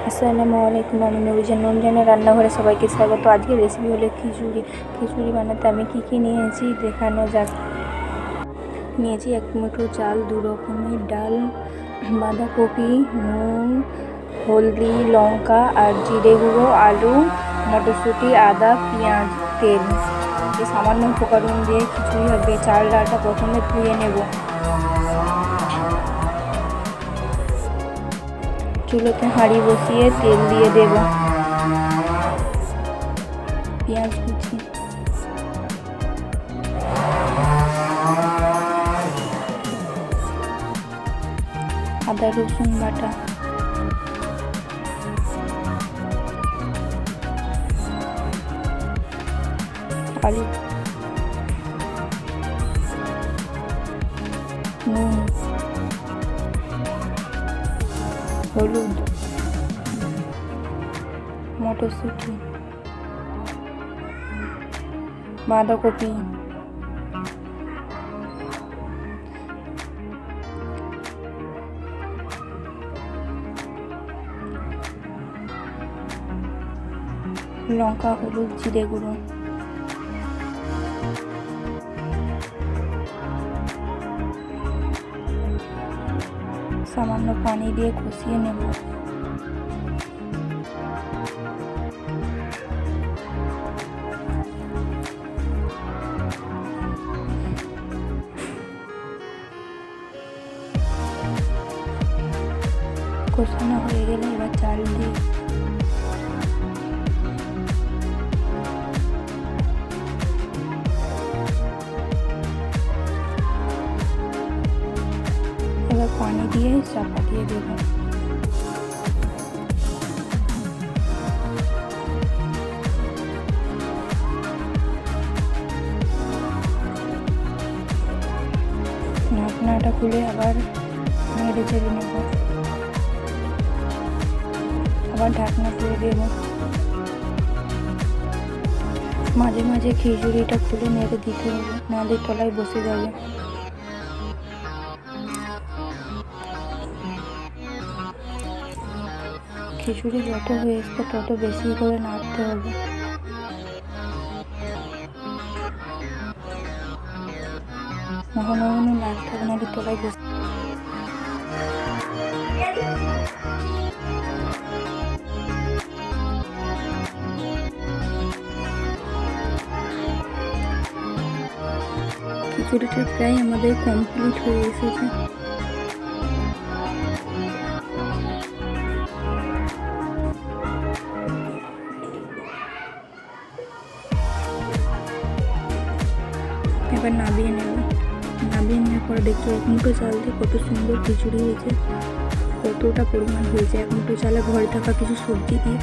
আসসালামু আলাইকুম। আমি নুরজান নুরজানের রান্নাঘরে সবাইকে স্বাগত। আজকের রেসিপি হলো খিচুড়ি। খিচুড়ি বানাতে আমি কী নিয়েছি দেখানো যাক। নিয়েছি 1 মুঠো চাল, 2 রকমের ডাল, বাঁধাকপি, নুন, হলদি, লঙ্কা আর জিরে গুঁড়ো, আলু, মটরশুঁটি, আদা, পেঁয়াজ, তেল। এই সামান্য উপকরণ দিয়ে খিচুড়ি হবে। চাল ডালটা প্রথমে ধুয়ে নেব। চুলোতে হাঁড়ি বসিয়ে তেল দিয়ে দেব। পেঁয়াজ কুচি, আদা রসুন বাটা, আলু, নুন, হলুদ, মটরশুঁটি, বাঁধাকপি, লঙ্কা, হলুদ, জিরে গুঁড়ো, সামান্য পানি দিয়ে কষিয়ে নেব। কষানো হয়ে গেলে এবার চাল দিয়ে পানি দিয়ে চাপা দিয়ে দেব। ঢাকনাটা খুলে আবার নেড়ে চেড়ে নেব। আবার ঢাকনা খুলে দেব। মাঝে মাঝে খিচুড়িটা খুলে নেড়ে দিতে হবে, নাহলে তলায় বসে যাবে। খিচুড়ি যত হয়ে আসবে তত বেশি করে নাড়তে হবে। কখনো নাড়তে হবে, নাহলে তলায় বসে। খিচুড়িটা প্রায় আমাদের কমপ্লিট হয়ে এসেছে। এবার নামিয়ে নেব। নামিয়ে নেওয়ার পর দেখো 1 মুঠো চাল দিয়ে কত সুন্দর খিচুড়ি হয়েছে, কতটা পরিমাণ হয়েছে। 1 মুঠো চালে ঘরে থাকা কিছু সবজি দিয়ে